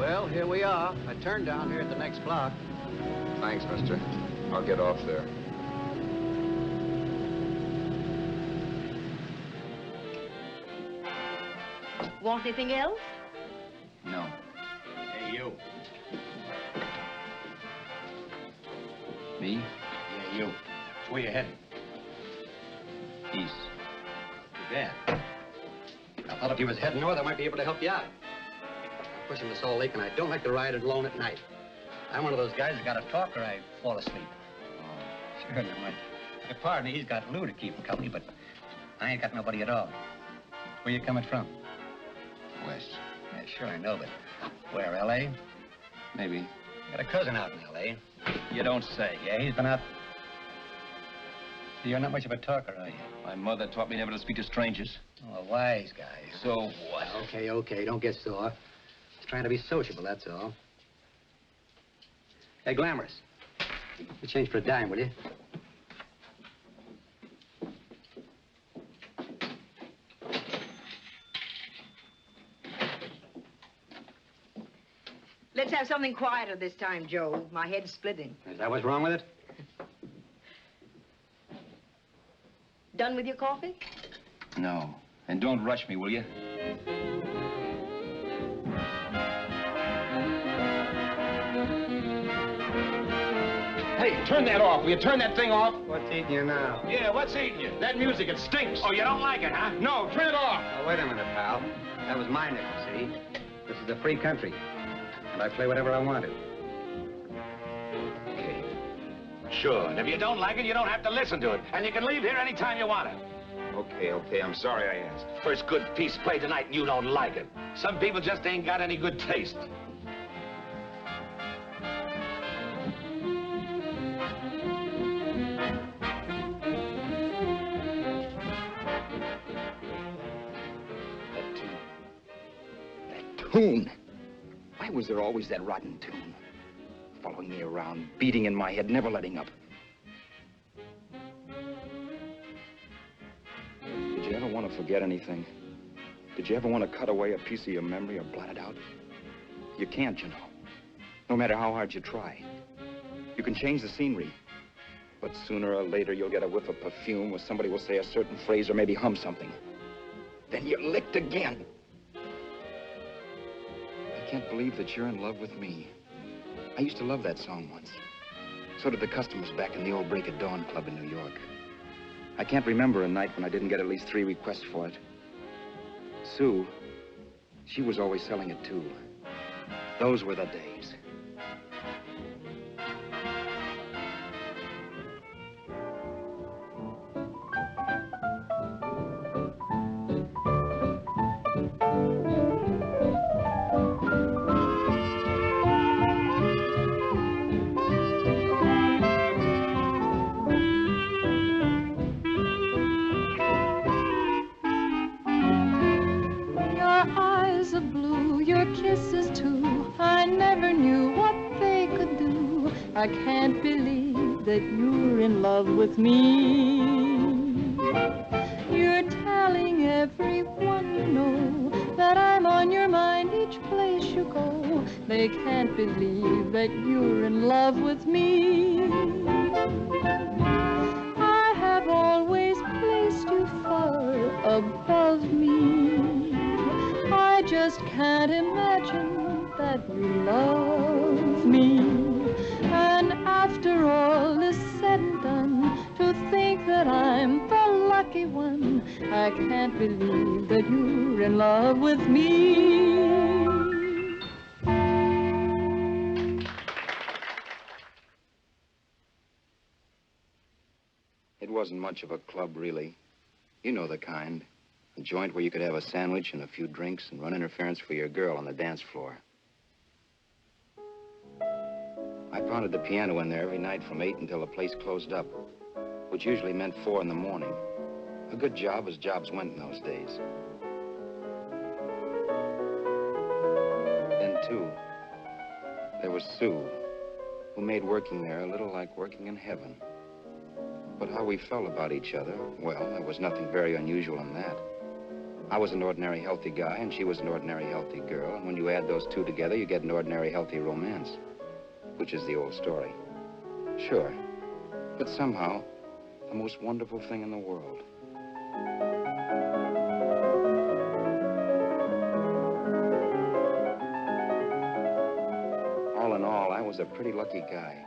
Well, here we are. I turned down here at the next block. Thanks, mister. I'll get off there. Want anything else? No. Hey, you. Me? Yeah, you. Where you heading? East. Too bad. I thought if you was heading north, I might be able to help you out. I'm pushing the Salt Lake, and I don't like to ride it alone at night. I'm one of those guys that got to talk or I fall asleep. Oh, sure, no. My partner, he's got Lou to keep him company, but I ain't got nobody at all. Where you coming from? West. Yeah, sure, I know, but where, L.A.? Maybe. Got a cousin out in L.A. You don't say. Yeah, he's been out. You're not much of a talker, are you? My mother taught me never to speak to strangers. Oh, a wise guy. So what? Okay, okay, don't get sore. Just trying to be sociable, that's all. Hey, Glamorous. You change for a dime, will you? Let's have something quieter this time, Joe. My head's splitting. Is that what's wrong with it? Done with your coffee? No. And don't rush me, will you? Hey, turn that off. Will you turn that thing off? What's eating you now? Yeah, what's eating you? That music, it stinks. Oh, you don't like it, huh? No, turn it off. Oh, wait a minute, pal. That was my nickel, see? This is a free country, and I play whatever I want to. Okay. Sure, and if you don't like it, you don't have to listen to it. And you can leave here anytime you want to. Okay, I'm sorry I asked. First good piece played tonight and you don't like it. Some people just ain't got any good taste. That tune. Why was there always that rotten tune? Following me around, beating in my head, never letting up. Did you ever want to forget anything? Did you ever want to cut away a piece of your memory or blot it out? You can't, you know. No matter how hard you try. You can change the scenery, but sooner or later you'll get a whiff of perfume or somebody will say a certain phrase or maybe hum something. Then you're licked again. I can't believe that you're in love with me. I used to love that song once. So did the customers back in the old Break of Dawn club in New York. I can't remember a night when I didn't get at least 3 requests for it. Sue, she was always selling it too. Those were the days. I can't believe that you're in love with me. You're telling everyone you know that I'm on your mind each place you go. They can't believe that you're in love with me. I have always placed you far above me. I just can't imagine that you love me. And after all is said and done, to think that I'm the lucky one, I can't believe that you're in love with me. It wasn't much of a club, really. You know the kind. A joint where you could have a sandwich and a few drinks and run interference for your girl on the dance floor. I pounded the piano in there every night from 8 until the place closed up, which usually meant 4 in the morning. A good job as jobs went in those days. Then, too, there was Sue, who made working there a little like working in heaven. But how we felt about each other, well, there was nothing very unusual in that. I was an ordinary healthy guy, and she was an ordinary healthy girl. And when you add those two together, you get an ordinary healthy romance, which is the old story. Sure. But somehow, the most wonderful thing in the world. All in all, I was a pretty lucky guy.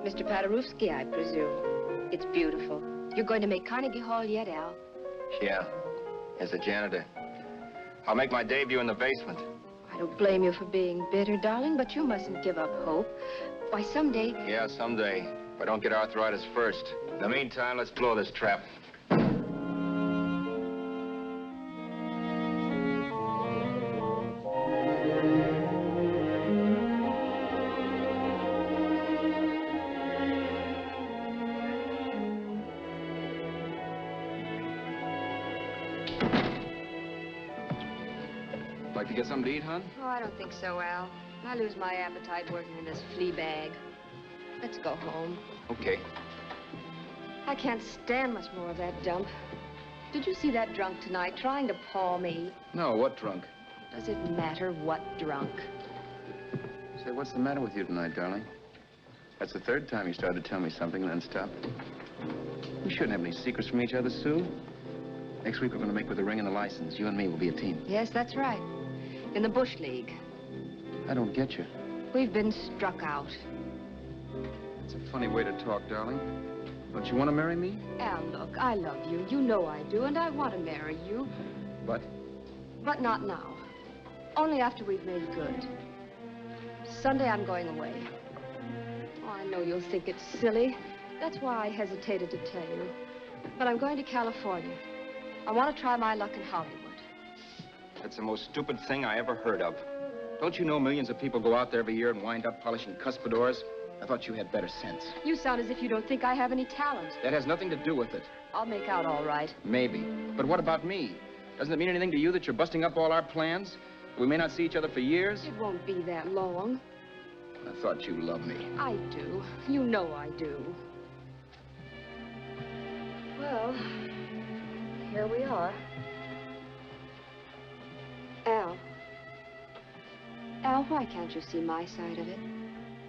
Mr. Paderewski, I presume. It's beautiful. You're going to make Carnegie Hall yet, Al? Yeah, as a janitor. I'll make my debut in the basement. I don't blame you for being bitter, darling, but you mustn't give up hope. Why, someday... Yeah, someday. If I don't get arthritis first. In the meantime, let's blow this trap. Like to get something to eat, hon? Oh, I don't think so, Al. I lose my appetite working in this flea bag. Let's go home. Okay. I can't stand much more of that dump. Did you see that drunk tonight trying to paw me? No, what drunk? Does it matter what drunk? Say, what's the matter with you tonight, darling? That's the third time you started to tell me something and then stopped. We shouldn't have any secrets from each other, Sue. Next week, we're going to make with the ring and the license. You and me will be a team. Yes, that's right. In the Bush League. I don't get you. We've been struck out. It's a funny way to talk, darling. Don't you want to marry me? Al, look, I love you. You know I do, and I want to marry you. But? But not now. Only after we've made good. Sunday, I'm going away. Oh, I know you'll think it's silly. That's why I hesitated to tell you. But I'm going to California. I want to try my luck in Hollywood. That's the most stupid thing I ever heard of. Don't you know millions of people go out there every year and wind up polishing cuspidors? I thought you had better sense. You sound as if you don't think I have any talent. That has nothing to do with it. I'll make out all right. Maybe. But what about me? Doesn't it mean anything to you that you're busting up all our plans? We may not see each other for years? It won't be that long. I thought you loved me. I do. You know I do. Well, here we are. Al. Al, why can't you see my side of it?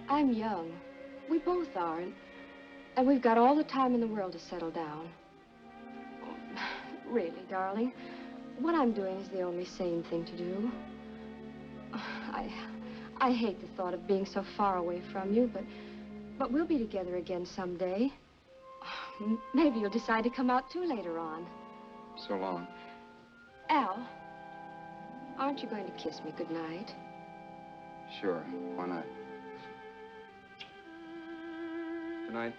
I'm young. We both are, and we've got all the time in the world to settle down. Really, darling, what I'm doing is the only sane thing to do. I hate the thought of being so far away from you, but we'll be together again someday. Maybe you'll decide to come out too later on. So long. Al, aren't you going to kiss me goodnight? Sure, why not? Good night.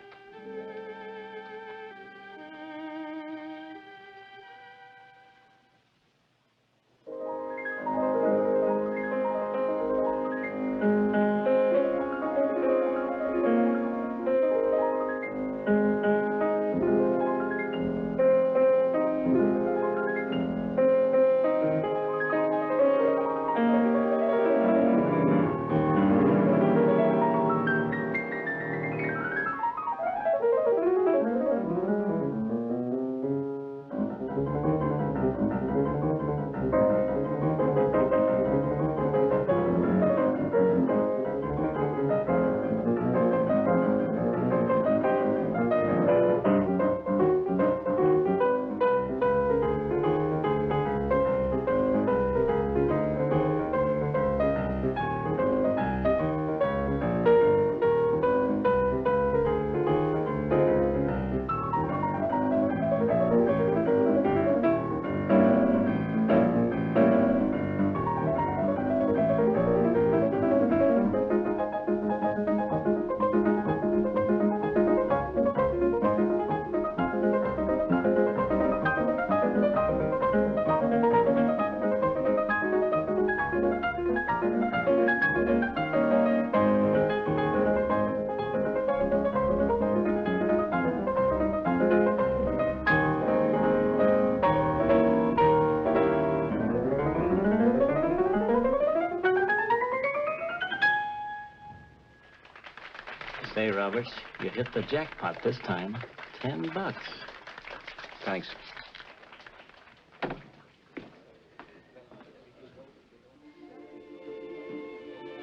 Say, Roberts, you hit the jackpot this time. $10. Thanks.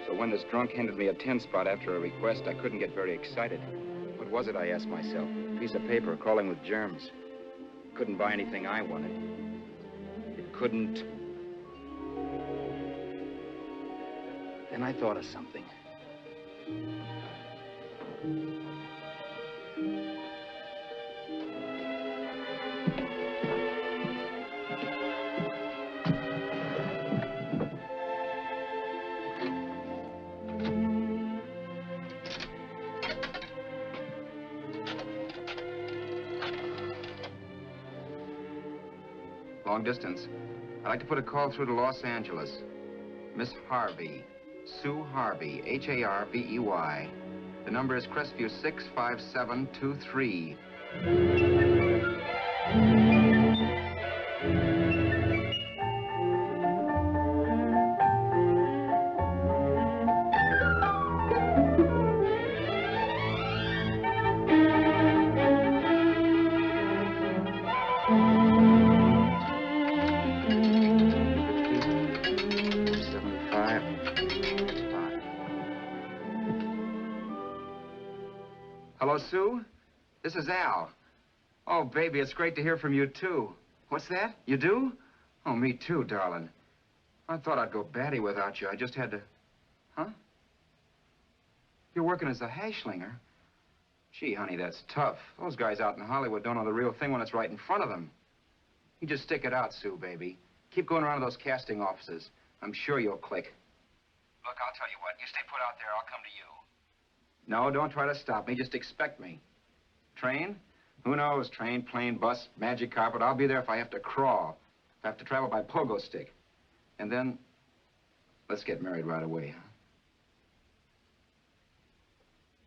So when this drunk handed me a 10 spot after a request, I couldn't get very excited. What was it, I asked myself? A piece of paper crawling with germs. Couldn't buy anything I wanted. It couldn't... Then I thought of something. Long distance. I'd like to put a call through to Los Angeles. Miss Harvey. Sue Harvey, Harvey. The number is Crestview 65723. Hello, Sue? This is Al. Oh, baby, it's great to hear from you, too. What's that? You do? Oh, me too, darling. I thought I'd go batty without you. I just had to... Huh? You're working as a hashlinger? Gee, honey, that's tough. Those guys out in Hollywood don't know the real thing when it's right in front of them. You just stick it out, Sue, baby. Keep going around to those casting offices. I'm sure you'll click. Look, I'll tell you what. You stay put out there, I'll come to you. No, don't try to stop me. Just expect me. Train? Who knows? Train, plane, bus, magic carpet. I'll be there if I have to crawl. If I have to travel by pogo stick. And then, let's get married right away, huh?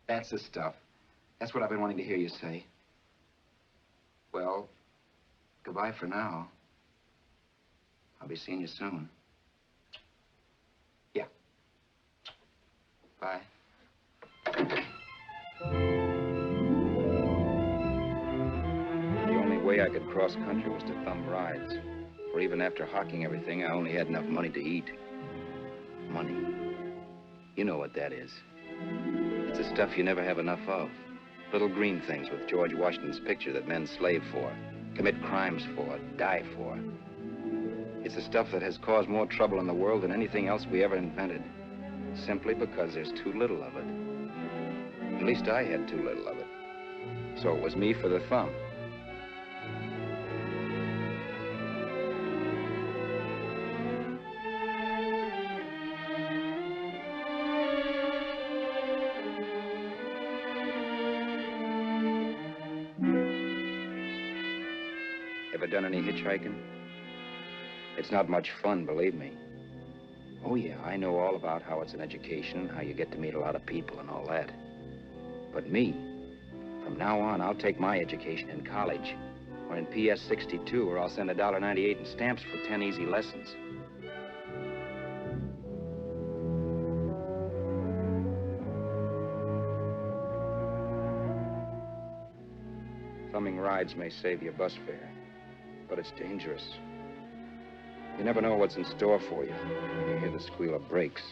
That's the stuff. That's what I've been wanting to hear you say. Well, goodbye for now. I'll be seeing you soon. Yeah. Bye. The only way I could cross country was to thumb rides. For even after hawking everything, I only had enough money to eat. Money. You know what that is. It's the stuff you never have enough of. Little green things with George Washington's picture that men slave for, commit crimes for, die for. It's the stuff that has caused more trouble in the world than anything else we ever invented. Simply because there's too little of it. At least I had too little of it. So it was me for the thumb. Ever done any hitchhiking? It's not much fun, believe me. Oh, yeah, I know all about how it's an education, how you get to meet a lot of people and all that. But me, from now on, I'll take my education in college, or in PS 62, or I'll send $1.98 in stamps for 10 easy lessons. Thumbing rides may save you bus fare, but it's dangerous. You never know what's in store for you when you hear the squeal of brakes.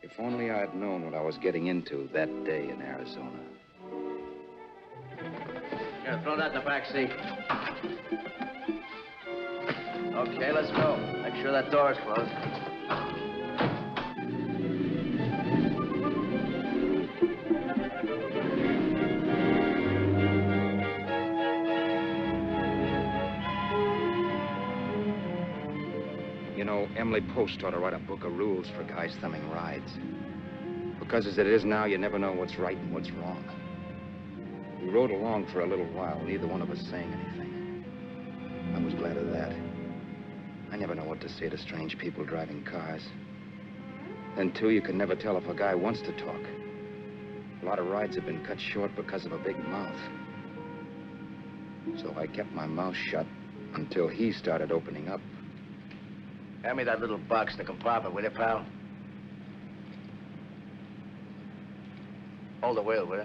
If only I had known what I was getting into that day in Arizona. Here, throw that in the back seat. Okay, let's go. Make sure that door's closed. You know, Emily Post ought to write a book of rules for guys thumbing rides. Because as it is now, you never know what's right and what's wrong. We rode along for a little while, neither one of us saying anything. I was glad of that. I never know what to say to strange people driving cars. Then, too, you can never tell if a guy wants to talk. A lot of rides have been cut short because of a big mouth. So I kept my mouth shut until he started opening up. Hand me that little box in the compartment, will you, pal? Hold the wheel, will you?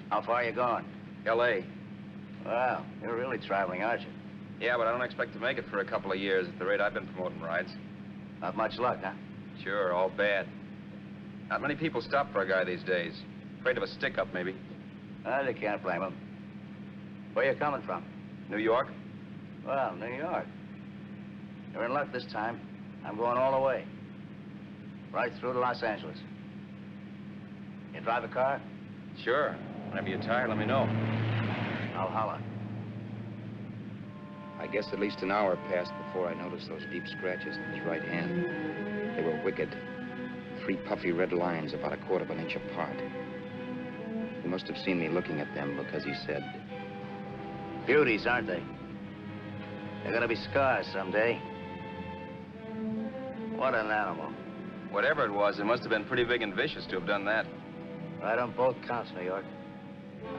How far are you going? L.A. Wow, you're really traveling, aren't you? Yeah, but I don't expect to make it for a couple of years at the rate I've been promoting rides. Not much luck, huh? Sure, all bad. Not many people stop for a guy these days. Afraid of a stick-up, maybe. Well, you can't blame them. Where you coming from? New York? Well, New York. You're in luck this time. I'm going all the way. Right through to Los Angeles. You drive a car? Sure. Whenever you're tired, let me know. I'll holler. I guess at least an hour passed before I noticed those deep scratches in his right hand. They were wicked. 3 puffy red lines about a quarter of an inch apart. He must have seen me looking at them because he said, Beauties, aren't they? They're gonna be scars someday. What an animal. whatever it was, it must have been pretty big and vicious to have done that. Right on both counts, New York.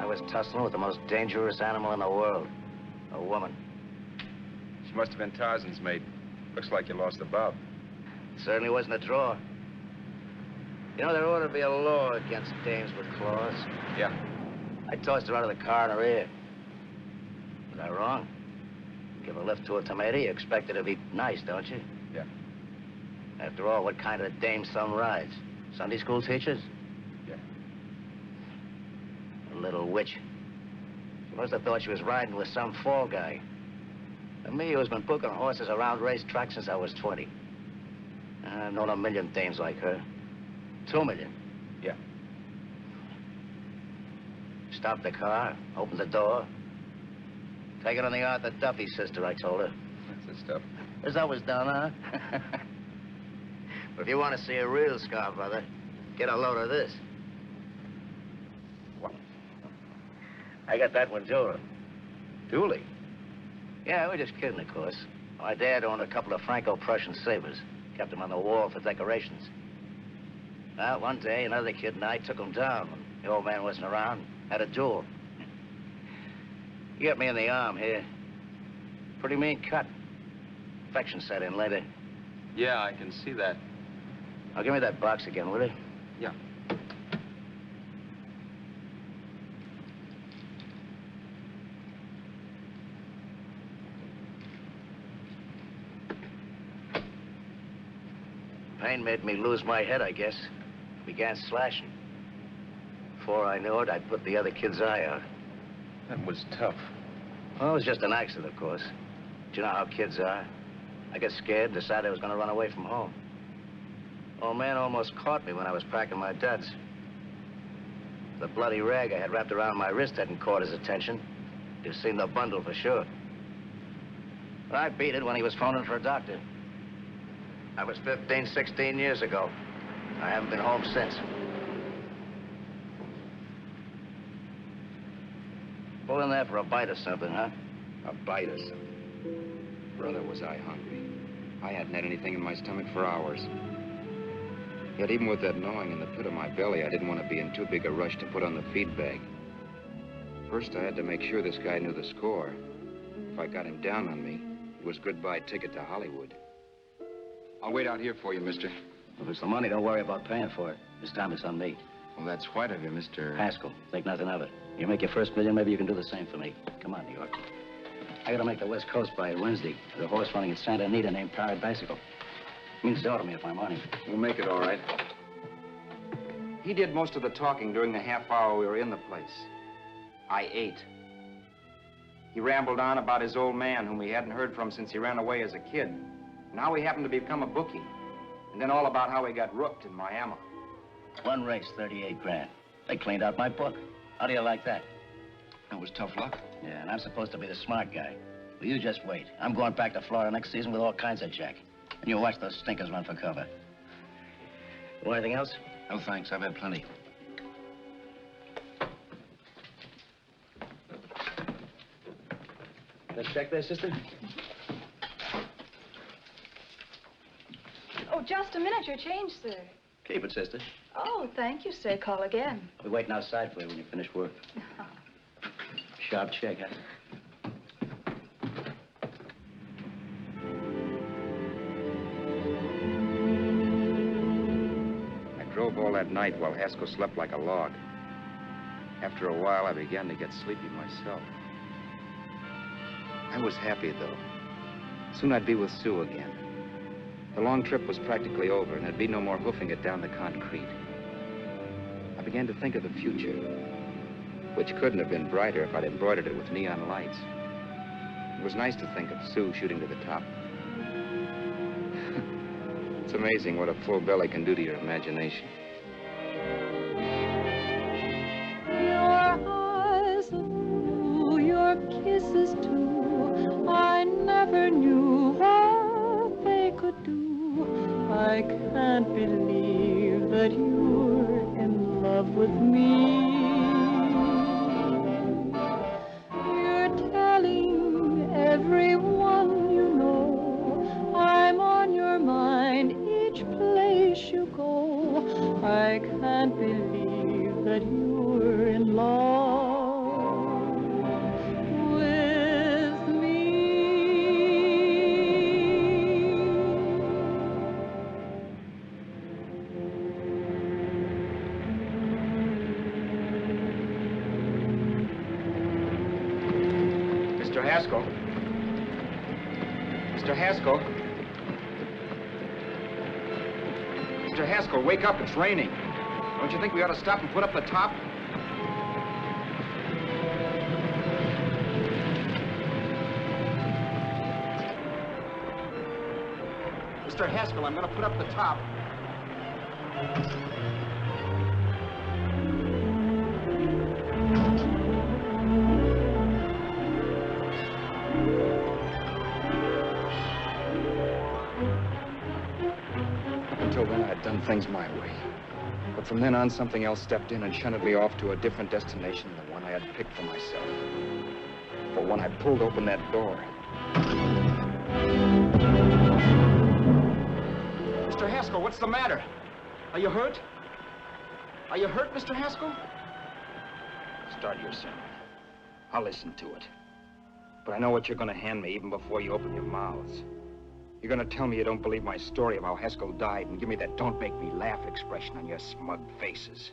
I was tussling with the most dangerous animal in the world. A woman. She must have been Tarzan's mate. Looks like you lost the bout. It certainly wasn't a draw. You know, there ought to be a law against dames with claws. Yeah. I tossed her out of the car in her ear. Was I wrong? Give a lift to a tomato, you expect her to be nice, don't you? Yeah. After all, what kind of dame some rides? Sunday school teachers? Yeah. A little witch. She must have thought she was riding with some fall guy. And me, who's been booking horses around racetracks since I was 20. I've known a million dames like her. 2 million. Yeah. Stopped the car, opened the door. Take it on the Arthur Duffy sister, I told her. That's the stuff. As I was done, huh? But if you want to see a real scar, brother, get a load of this. What? I got that one, Julie. Dooley? Yeah, we're just kidding, of course. My dad owned a couple of Franco-Prussian sabers. Kept them on the wall for decorations. Well, one day, another kid and I took them down when the old man wasn't around. Had a duel. He got me in the arm here. Pretty mean cut. Infection set in later. Yeah, I can see that. Now, give me that box again, will you? Yeah. Pain made me lose my head, I guess. Began slashing. Before I knew it, I'd put the other kid's eye out. That was tough. Well, it was just an accident, of course. But you know how kids are. I got scared, decided I was going to run away from home. Old man almost caught me when I was packing my duds. The bloody rag I had wrapped around my wrist hadn't caught his attention. You've seen the bundle for sure. But I beat it when he was phoning for a doctor. That was 15, 16 years ago. I haven't been home since. Pull in there for a bite or something, huh? A bite or something. Brother, was I hungry. I hadn't had anything in my stomach for hours. Yet even with that gnawing in the pit of my belly, I didn't want to be in too big a rush to put on the feed bag. First, I had to make sure this guy knew the score. If I got him down on me, it was goodbye ticket to Hollywood. I'll wait out here for you, mister. If it's the money, don't worry about paying for it. This time it's on me. Well, that's white of you, Mr. Haskell, think nothing of it. You make your first million, maybe you can do the same for me. Come on, New York. I gotta make the West Coast by Wednesday. There's a horse running at Santa Anita named Pirate Bicycle. Means to me if I'm on him. We'll make it all right. He did most of the talking during the half hour we were in the place. I ate. He rambled on about his old man, whom we hadn't heard from since he ran away as a kid. And how he happened to become a bookie. And then all about how he got rooked in Miami. One race, 38 grand. They cleaned out my book. How do you like that? That was tough luck. Yeah, and I'm supposed to be the smart guy. Well, you just wait. I'm going back to Florida next season with all kinds of jack. And you watch those stinkers run for cover. Want anything else? No, thanks. I've had plenty. Let's check there, sister. Oh, just a minute. Your change, sir. Keep it, sister. Oh, thank you, sir. Call again. I'll be waiting outside for you when you finish work. Sharp check, huh? I drove all that night while Haskell slept like a log. After a while, I began to get sleepy myself. I was happy, though. Soon I'd be with Sue again. The long trip was practically over, and there'd be no more hoofing it down the concrete. I began to think of the future, which couldn't have been brighter if I'd embroidered it with neon lights. It was nice to think of Sue shooting to the top. It's amazing what a full belly can do to your imagination. Your eyes are blue, your kisses too. I never knew what they could do. I can't believe that you're in love with me. You're telling everyone you know I'm on your mind each place you go. I can't believe that you're in love with me. Mr. Haskell. Mr. Haskell. Mr. Haskell, wake up. It's raining. Don't you think we ought to stop and put up the top? Mr. Haskell, I'm going to put up the top. Up until then, I had done things my way. But from then on, something else stepped in and shunted me off to a different destination than the one I had picked for myself. For when I pulled open that door... Mr. Haskell, what's the matter? Are you hurt? Are you hurt, Mr. Haskell? Start your sermon. I'll listen to it. But I know what you're going to hand me even before you open your mouths. You're going to tell me you don't believe my story of how Haskell died and give me that don't make me laugh expression on your smug faces.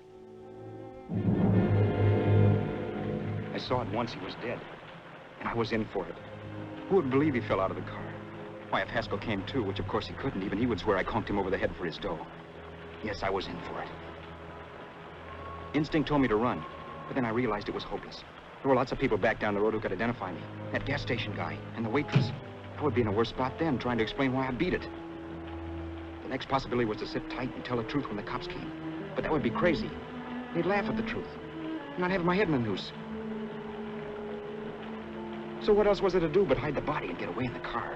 I saw it once he was dead, and I was in for it. Who would believe he fell out of the car? Why, if Haskell came too, which of course he couldn't, even he would swear I conked him over the head for his dough. Yes, I was in for it. Instinct told me to run, but then I realized it was hopeless. There were lots of people back down the road who could identify me. That gas station guy and the waitress. I would be in a worse spot then, trying to explain why I beat it. The next possibility was to sit tight and tell the truth when the cops came. But that would be crazy. They'd laugh at the truth. And I'd have my head in a noose. So what else was there to do but hide the body and get away in the car?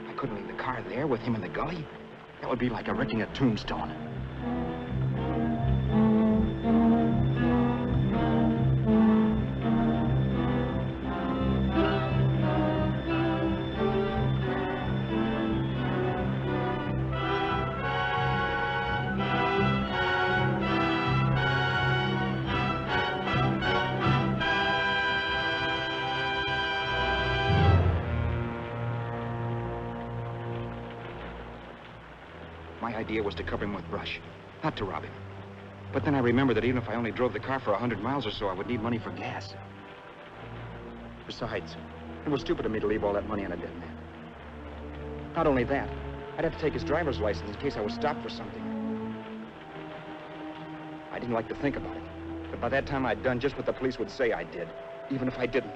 I couldn't leave the car there with him in the gully. That would be like erecting a tombstone. My idea was to cover him with brush, not to rob him. But then I remembered that even if I only drove the car for 100 miles or so, I would need money for gas. Besides, it was stupid of me to leave all that money on a dead man. Not only that, I'd have to take his driver's license in case I was stopped for something. I didn't like to think about it, but by that time I'd done just what the police would say I did, even if I didn't.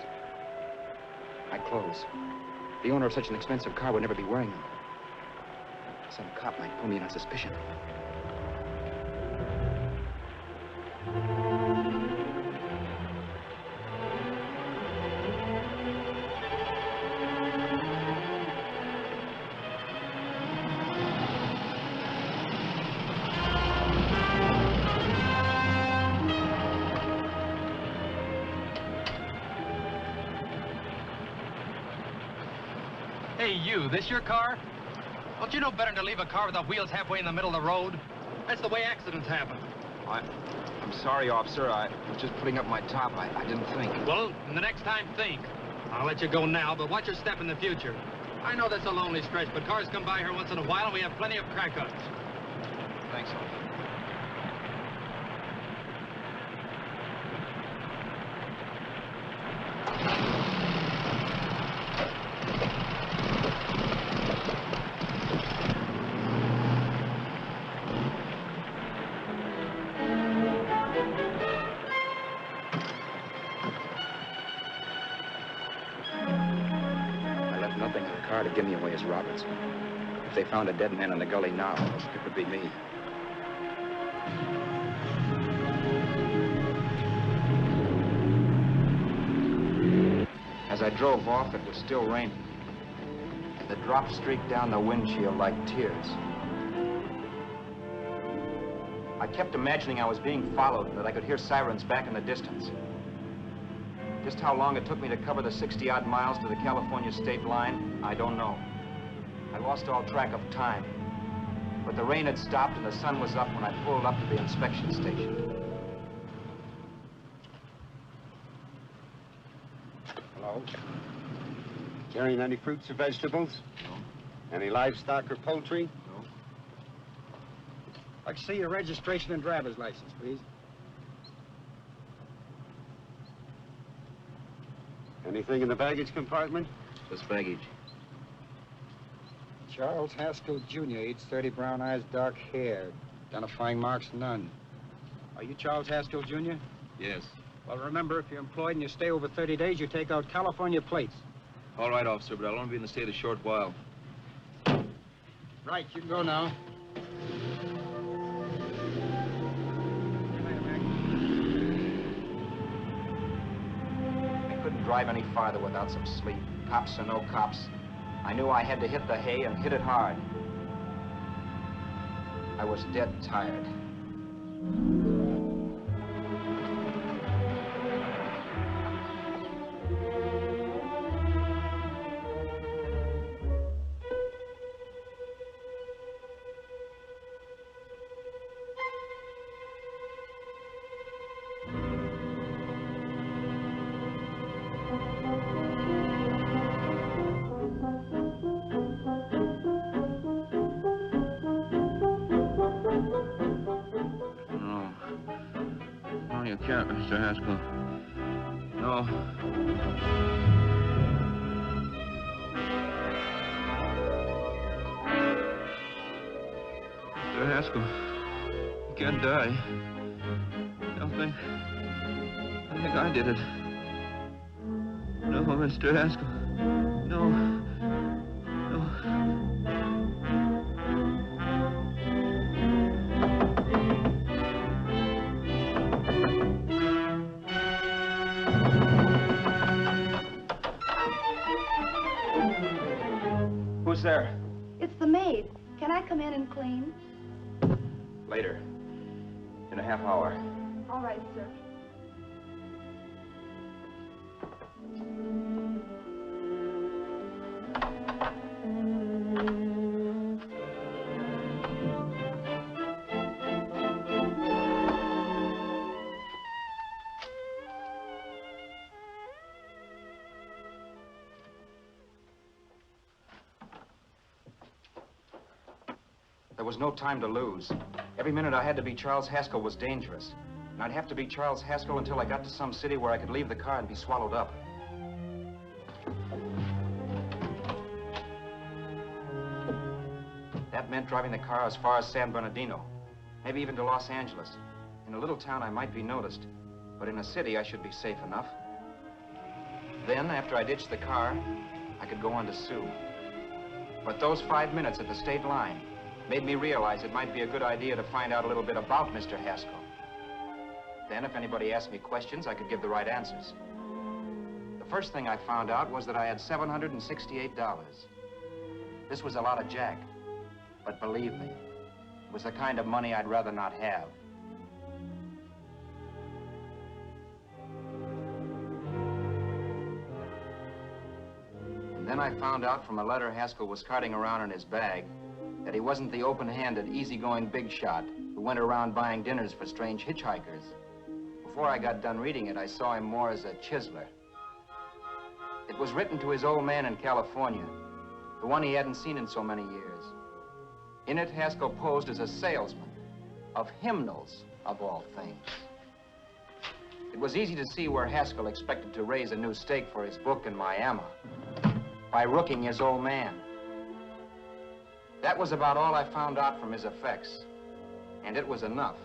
My clothes. The owner of such an expensive car would never be wearing them. Some cop might pull me in on suspicion. Hey, you, this your car? Don't you know better than to leave a car without wheels halfway in the middle of the road? That's the way accidents happen. I'm sorry, officer. I was just putting up my top. I didn't think. Well, the next time, think. I'll let you go now, but watch your step in the future. I know that's a lonely stretch, but cars come by here once in a while, and we have plenty of crack-ups. Thanks, officer. To give me away as Roberts. If they found a dead man in the gully now, it would be me. As I drove off, it was still raining. The drops streaked down the windshield like tears. I kept imagining I was being followed, that I could hear sirens back in the distance. Just how long it took me to cover the 60-odd miles to the California state line, I don't know. I lost all track of time. But the rain had stopped and the sun was up when I pulled up to the inspection station. Hello? Carrying any fruits or vegetables? No. Any livestock or poultry? No. I can see your registration and driver's license, please. Anything in the baggage compartment? Just baggage. Charles Haskell, Jr., age 30, brown eyes, dark hair. Identifying marks, none. Are you Charles Haskell, Jr.? Yes. Well, remember, if you're employed and you stay over 30 days, you take out California plates. All right, officer, but I'll only be in the state a short while. Right, you can go now. Drive any farther without some sleep. Cops or no cops, I knew I had to hit the hay and hit it hard. I was dead tired. You can't, Mr. Haskell. No. Mr. Haskell, you can't die. I think I did it. No, Mr. Haskell. No. No. Who's there? It's the maid. Can I come in and clean? Later. In a half hour. All right, sir. There was no time to lose. Every minute I had to be Charles Haskell was dangerous. And I'd have to be Charles Haskell until I got to some city where I could leave the car and be swallowed up. That meant driving the car as far as San Bernardino, maybe even to Los Angeles. In a little town, I might be noticed, but in a city, I should be safe enough. Then, after I ditched the car, I could go on to Sue. But those 5 minutes at the state line made me realize it might be a good idea to find out a little bit about Mr. Haskell. Then, if anybody asked me questions, I could give the right answers. The first thing I found out was that I had $768. This was a lot of jack, but believe me, it was the kind of money I'd rather not have. And then I found out from a letter Haskell was carting around in his bag that he wasn't the open-handed, easygoing big shot who went around buying dinners for strange hitchhikers. Before I got done reading it, I saw him more as a chiseler. It was written to his old man in California, the one he hadn't seen in so many years. In it, Haskell posed as a salesman of hymnals, of all things. It was easy to see where Haskell expected to raise a new stake for his book in Miami by rooking his old man. That was about all I found out from his effects, and it was enough.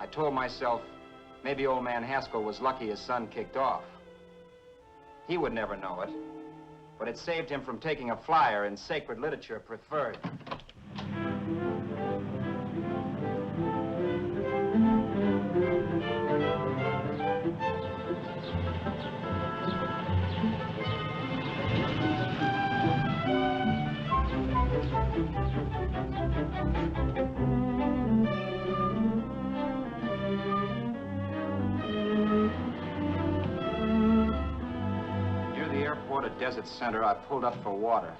I told myself maybe old man Haskell was lucky his son kicked off. He would never know it, but it saved him from taking a flyer in Sacred Literature Preferred. At Desert Center, I pulled up for water.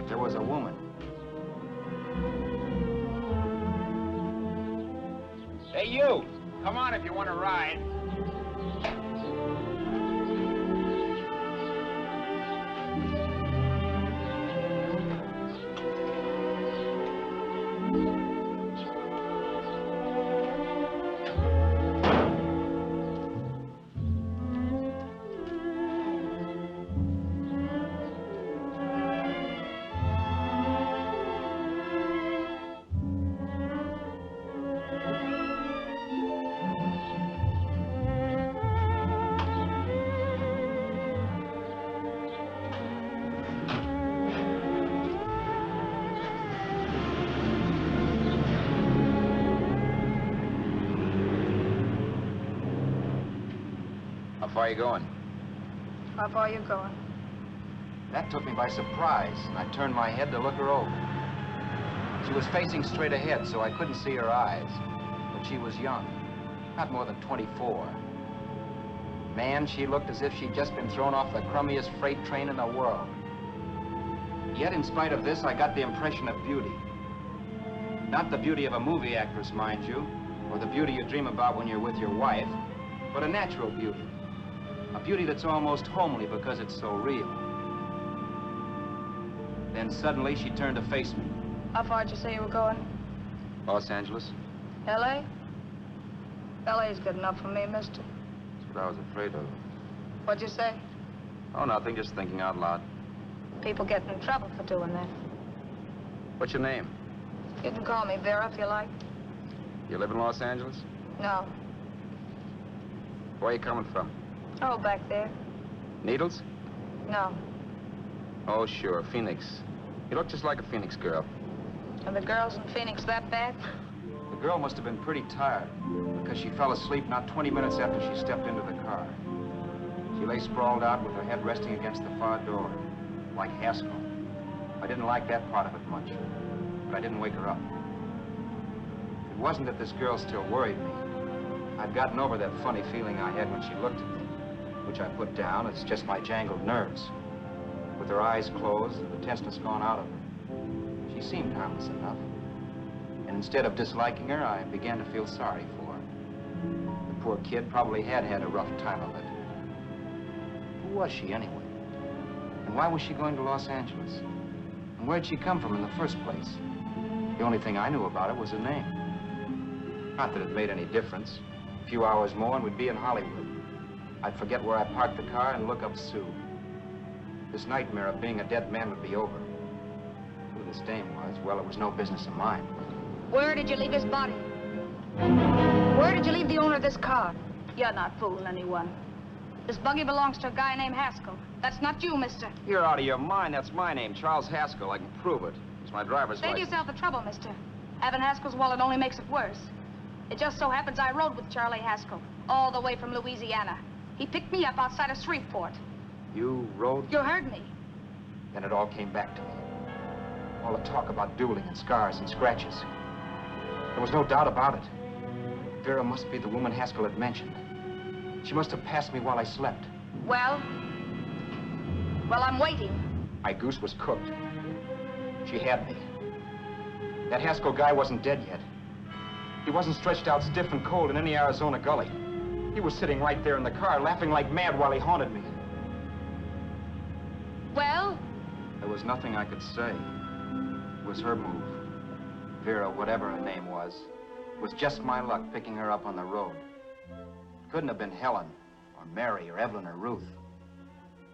There was a woman. Hey, you! Come on if you want to ride. How far are you going? How far are you going? That took me by surprise, and I turned my head to look her over. She was facing straight ahead, so I couldn't see her eyes. But she was young, not more than 24. Man, she looked as if she'd just been thrown off the crummiest freight train in the world. Yet, in spite of this, I got the impression of beauty. Not the beauty of a movie actress, mind you, or the beauty you dream about when you're with your wife, but a natural beauty. A beauty that's almost homely because it's so real. Then suddenly she turned to face me. How far did you say you were going? Los Angeles? L.A.? L.A.'s good enough for me, mister. That's what I was afraid of. What'd you say? Oh, nothing, just thinking out loud. People get in trouble for doing that. What's your name? You can call me Vera if you like. You live in Los Angeles? No. Where are you coming from? Oh, back there. Needles? No. Oh, sure, Phoenix. You look just like a Phoenix girl. Are the girls in Phoenix that bad? The girl must have been pretty tired, because she fell asleep not 20 minutes after she stepped into the car. She lay sprawled out with her head resting against the far door, like Haskell. I didn't like that part of it much, but I didn't wake her up. It wasn't that this girl still worried me. I'd gotten over that funny feeling I had when she looked at me, which I put down as just my jangled nerves. With her eyes closed and the tenseness gone out of her, she seemed harmless enough. And instead of disliking her, I began to feel sorry for her. The poor kid probably had had a rough time of it. Who was she anyway? And why was she going to Los Angeles? And where'd she come from in the first place? The only thing I knew about her was her name. Not that it made any difference. A few hours more and we'd be in Hollywood. I'd forget where I parked the car and look up Sue. This nightmare of being a dead man would be over. Who this dame was, well, it was no business of mine. Where did you leave his body? Where did you leave the owner of this car? You're not fooling anyone. This buggy belongs to a guy named Haskell. That's not you, mister. You're out of your mind. That's my name, Charles Haskell. I can prove it. It's my driver's Save license. yourself the trouble, mister. Having Haskell's wallet only makes it worse. It just so happens I rode with Charlie Haskell all the way from Louisiana. He picked me up outside of Shreveport. You rode? You heard me. Then it all came back to me. All the talk about dueling and scars and scratches. There was no doubt about it. Vera must be the woman Haskell had mentioned. She must have passed me while I slept. Well, I'm waiting. My goose was cooked. She had me. That Haskell guy wasn't dead yet. He wasn't stretched out stiff and cold in any Arizona gully. He was sitting right there in the car, laughing like mad while he haunted me. Well? There was nothing I could say. It was her move. Vera, whatever her name was. It was just my luck picking her up on the road. It couldn't have been Helen, or Mary, or Evelyn, or Ruth.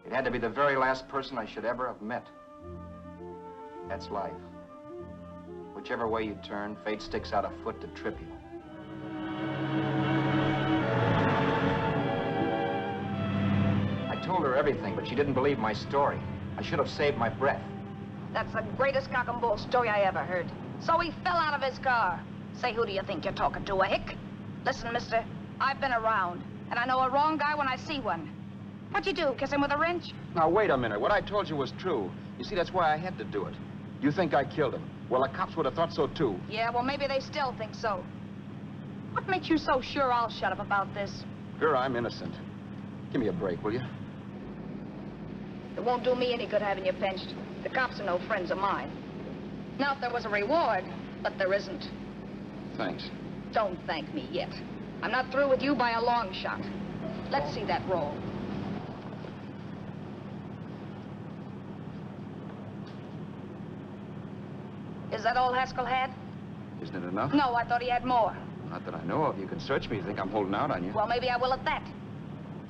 It had to be the very last person I should ever have met. That's life. Whichever way you turn, fate sticks out a foot to trip you. I told her everything, but she didn't believe my story. I should have saved my breath. That's the greatest cock and bull story I ever heard. So he fell out of his car. Say, who do you think you're talking to, a hick? Listen, mister, I've been around, and I know a wrong guy when I see one. What'd you do, kiss him with a wrench? Now, wait a minute. What I told you was true. You see, that's why I had to do it. You think I killed him. Well, the cops would have thought so, too. Yeah, well, maybe they still think so. What makes you so sure I'll shut up about this? Vera, I'm innocent. Give me a break, will you? It won't do me any good having you pinched. The cops are no friends of mine. Now, if there was a reward, but there isn't. Thanks. Don't thank me yet. I'm not through with you by a long shot. Let's see that roll. Is that all Haskell had? Isn't it enough? No, I thought he had more. Not that I know of. You can search me. You think I'm holding out on you? Well, maybe I will at that.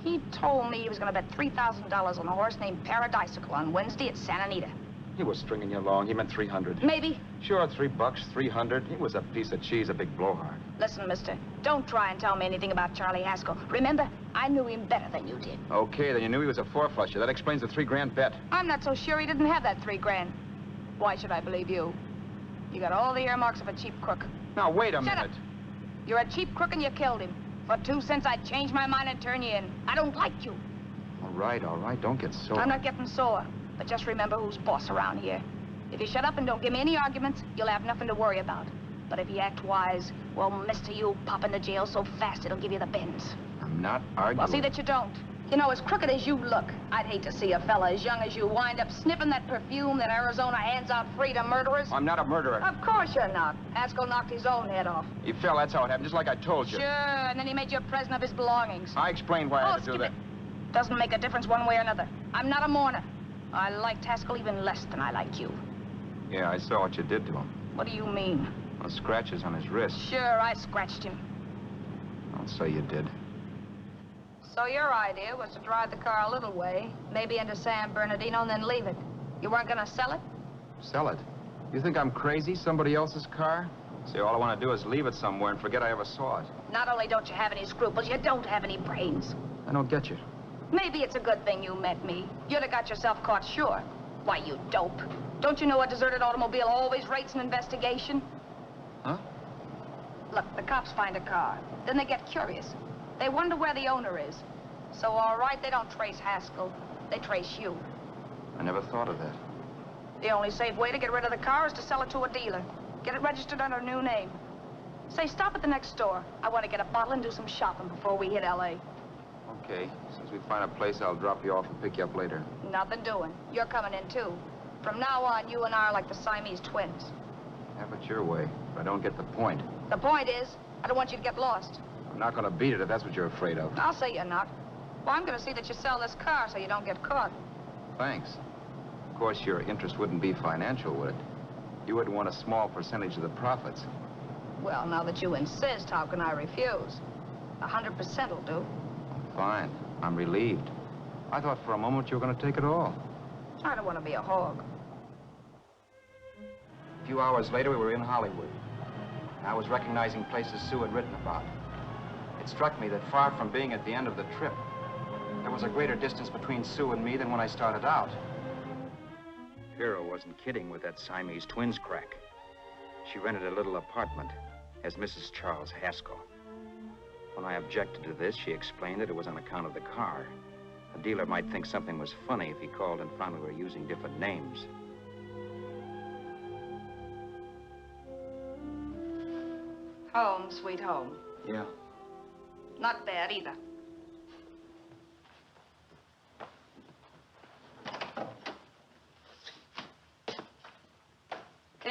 He told me he was going to bet $3,000 on a horse named Paradisical on Wednesday at Santa Anita. He was stringing you along. He meant 300. Maybe. Sure, $3, 300. He was a piece of cheese, a big blowhard. Listen, mister, don't try and tell me anything about Charlie Haskell. Remember, I knew him better than you did. Okay, then you knew he was a four-flusher. That explains the $3 bet. I'm not so sure he didn't have that $3,000. Why should I believe you? You got all the earmarks of a cheap crook. Now, wait a Shut minute. up. You're a cheap crook and you killed him. For 2 cents, I'd change my mind and turn you in. I don't like you. All right. Don't get sore. I'm not getting sore. But just remember who's boss around here. If you shut up and don't give me any arguments, you'll have nothing to worry about. But if you act wise, well, mister, you'll pop into jail so fast it'll give you the bends. I'm not arguing. Well, see that you don't. You know, as crooked as you look, I'd hate to see a fella as young as you wind up sniffing that perfume that Arizona hands out free to murderers. I'm not a murderer. Of course you're not. Haskell knocked his own head off. He fell, that's how it happened, just like I told you. Sure, and then he made you a present of his belongings. I explained why I had to do skip that. it. Doesn't make a difference one way or another. I'm not a mourner. I liked Haskell even less than I like you. Yeah, I saw what you did to him. What do you mean? Well, scratches on his wrist. Sure, I scratched him. Don't say you did. So your idea was to drive the car a little way, maybe into San Bernardino, and then leave it. You weren't gonna sell it? Sell it? You think I'm crazy? Somebody else's car? See, all I want to do is leave it somewhere and forget I ever saw it. Not only don't you have any scruples, you don't have any brains. I don't get you. Maybe it's a good thing you met me. You'd have got yourself caught, sure. Why, you dope. Don't you know a deserted automobile always rates an investigation? Huh? Look, the cops find a car. Then they get curious. They wonder where the owner is. So, all right, they don't trace Haskell. They trace you. I never thought of that. The only safe way to get rid of the car is to sell it to a dealer. Get it registered under a new name. Say, stop at the next store. I want to get a bottle and do some shopping before we hit L.A. Okay. As soon as we find a place, I'll drop you off and pick you up later. Nothing doing. You're coming in, too. From now on, you and I are like the Siamese twins. Have it your way, but I don't get the point. The point is, I don't want you to get lost. I'm not going to beat it if that's what you're afraid of. I'll say you're not. Well, I'm going to see that you sell this car so you don't get caught. Thanks. Of course, your interest wouldn't be financial, would it? You would want a small percentage of the profits. Well, now that you insist, how can I refuse? 100% will do. Fine. I'm relieved. I thought for a moment you were going to take it all. I don't want to be a hog. A few hours later, we were in Hollywood. I was recognizing places Sue had written about. It struck me that far from being at the end of the trip, there was a greater distance between Sue and me than when I started out. Vera wasn't kidding with that Siamese twins crack. She rented a little apartment as Mrs. Charles Haskell. When I objected to this, she explained that it was on account of the car. A dealer might think something was funny if he called and found we were using different names. Home, sweet home. Yeah. Not bad either.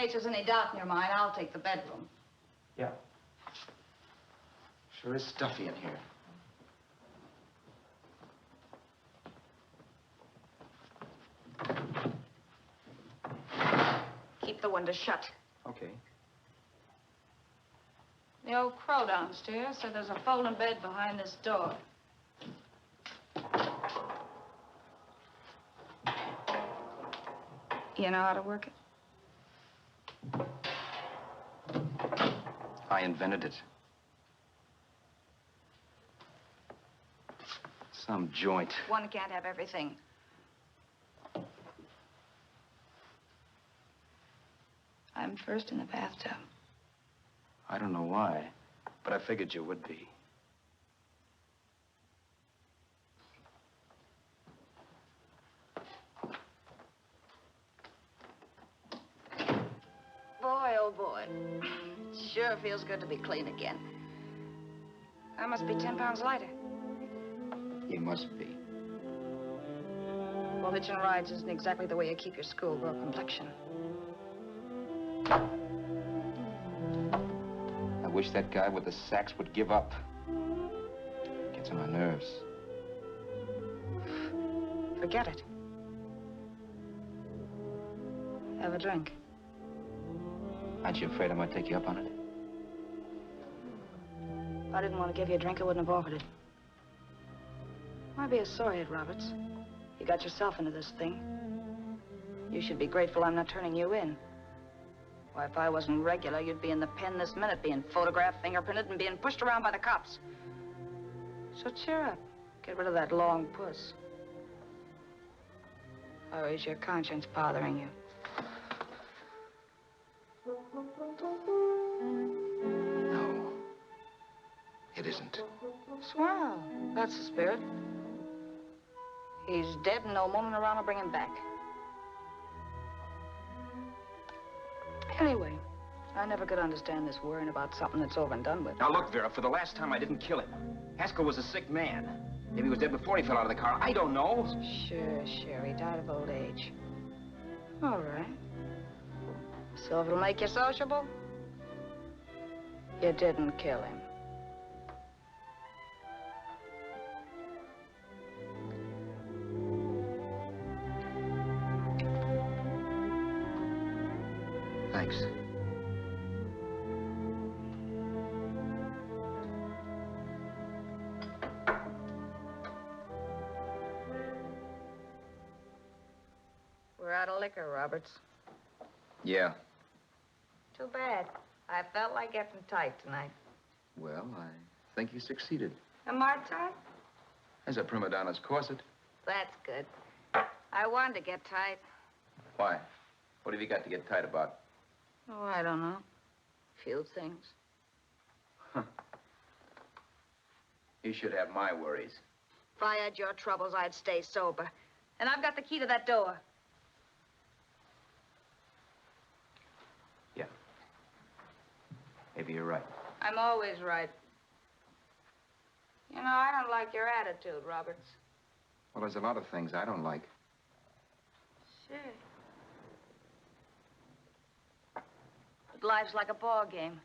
case there's any doubt in your mind, I'll take the bedroom. Yeah. Sure is stuffy in here. Keep the window shut. Okay. The old crow downstairs said there's a folding bed behind this door. You know how to work it? I invented it. Some joint. One can't have everything. I'm first in the bathtub. I don't know why, but I figured you would be. Boy, oh boy. It sure feels good to be clean again. I must be 10 pounds lighter. You must be. Well, hitching rides isn't exactly the way you keep your schoolgirl complexion. I wish that guy with the sax would give up. Gets on my nerves. Forget it. Have a drink. Aren't you afraid I might take you up on it? If I didn't want to give you a drink, I wouldn't have offered it. Why be a sorehead, Roberts? You got yourself into this thing. You should be grateful I'm not turning you in. Why, if I wasn't regular, you'd be in the pen this minute, being photographed, fingerprinted, and being pushed around by the cops. So cheer up. Get rid of that long puss. Or is your conscience bothering you? No. It isn't. Swell. That's the spirit. He's dead and no moaning around will bring him back. Anyway, I never could understand this worrying about something that's over and done with. Now look, Vera, for the last time I didn't kill him. Haskell was a sick man. Maybe he was dead before he fell out of the car. I don't know. Sure, he died of old age. All right. So if it'll make you sociable, you didn't kill him. Thanks. We're out of liquor, Roberts. Yeah. Too bad. I felt like getting tight tonight. Well, I think you succeeded. Am I tight? As a prima donna's corset. That's good. I wanted to get tight. Why? What have you got to get tight about? Oh, I don't know. Few things. Huh. You should have my worries. If I had your troubles, I'd stay sober. And I've got the key to that door. Yeah. Maybe you're right. I'm always right. You know, I don't like your attitude, Roberts. Well, there's a lot of things I don't like. Sure. But life's like a ball game.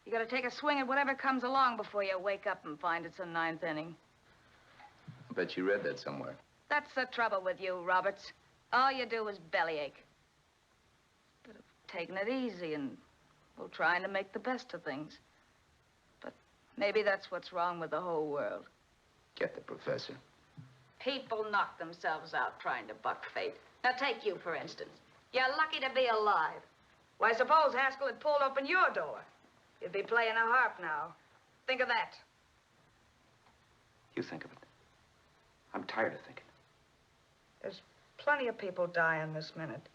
You gotta take a swing at whatever comes along before you wake up and find it's a ninth inning. I bet you read that somewhere. That's the trouble with you, Roberts. All you do is bellyache. But taking it easy and, well, trying to make the best of things. But maybe that's what's wrong with the whole world. Get the professor. People knock themselves out trying to buck fate. Now, take you, for instance. You're lucky to be alive. Why, suppose Haskell had pulled open your door. You'd be playing a harp now. Think of that. You think of it. I'm tired of thinking. There's plenty of people dying this minute.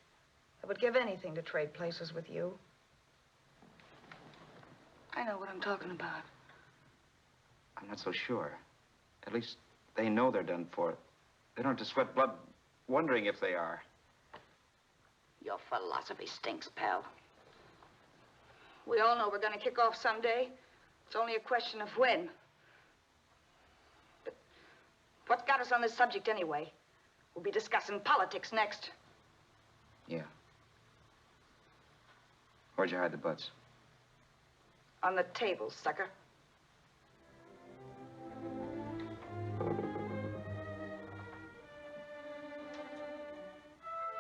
I would give anything to trade places with you. I know what I'm talking about. I'm not so sure. At least they know they're done for. They don't have to sweat blood wondering if they are. Your philosophy stinks, pal. We all know we're going to kick off someday. It's only a question of when. But what's got us on this subject anyway? We'll be discussing politics next. Yeah. Where'd you hide the butts? On the table, sucker.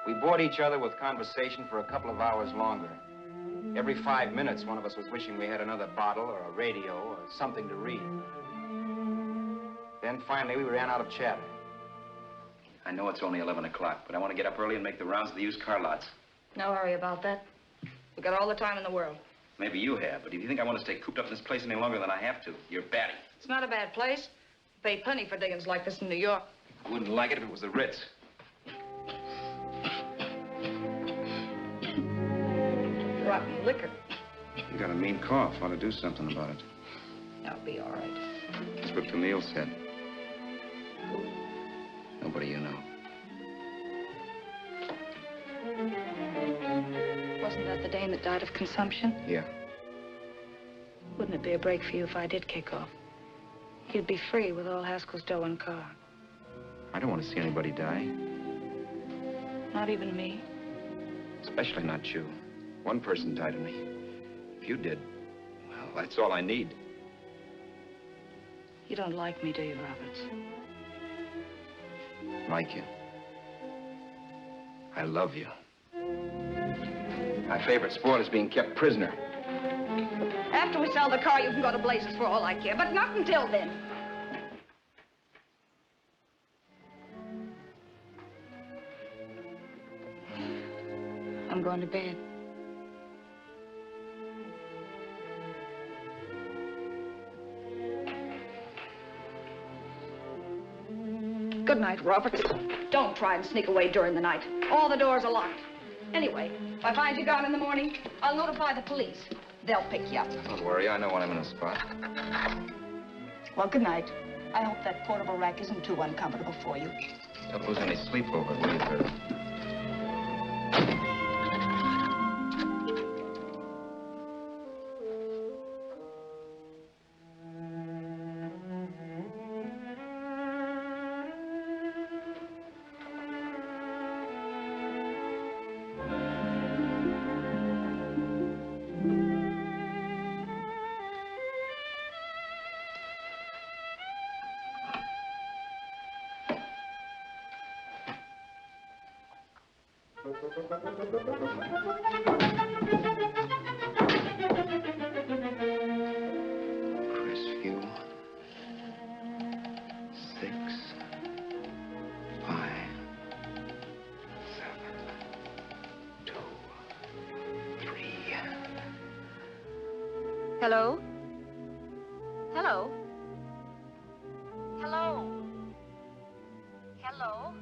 We bored each other with conversation for a couple of hours longer. Every 5 minutes, one of us was wishing we had another bottle or a radio or something to read. Then finally, we ran out of chatter. I know it's only 11 o'clock, but I want to get up early and make the rounds of the used car lots. No hurry about that. We've got all the time in the world. Maybe you have, but if you think I want to stay cooped up in this place any longer than I have to, you're batty. It's not a bad place. Pay plenty for diggings like this in New York. I wouldn't like it if it was the Ritz. Rotten liquor. You got a mean cough. Ought to do something about it. I'll be all right. That's what Neal said. Nobody you know. Wasn't that the dame that died of consumption? Yeah. Wouldn't it be a break for you if I did kick off? You'd be free with all Haskell's dough and car. I don't want to see anybody die. Not even me. Especially not you. One person died of me. If you did, well, that's all I need. You don't like me, do you, Roberts? Like you. I love you. My favorite sport is being kept prisoner. After we sell the car, you can go to blazes for all I care, but not until then. I'm going to bed. Good night, Roberts. Don't try and sneak away during the night. All the doors are locked. Anyway, if I find you gone in the morning, I'll notify the police. They'll pick you up. Don't worry, I know when I'm in a spot. Well, good night. I hope that portable rack isn't too uncomfortable for you. Don't lose any sleep over it, will you, Vera? Crestview. 6, 5, 7, 2, 3. Hello? Hello? Hello? Hello?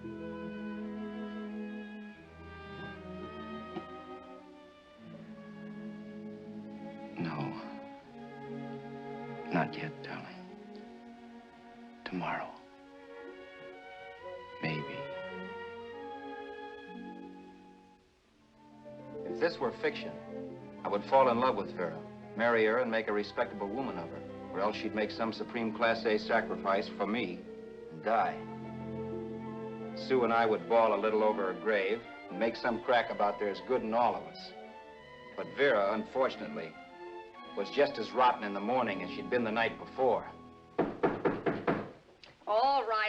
No. Not yet, darling. Tomorrow. Maybe. If this were fiction, I would fall in love with Vera, marry her, and make a respectable woman of her. Or else she'd make some supreme Class A sacrifice for me and die. Sue and I would bawl a little over her grave and make some crack about there's good in all of us. But Vera, unfortunately, was just as rotten in the morning as she'd been the night before.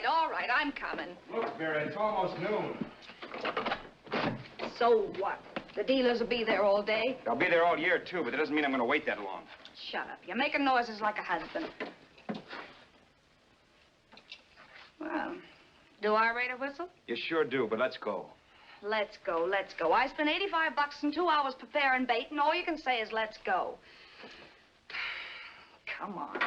All right, I'm coming. Look, Vera, it's almost noon. So what? The dealers will be there all day? I'll be there all year, too, but that doesn't mean I'm going to wait that long. Shut up. You're making noises like a husband. Well, do I rate a whistle? You sure do, but let's go. Let's go, let's go. I spent $85 and 2 hours preparing bait, and all you can say is let's go. Come on.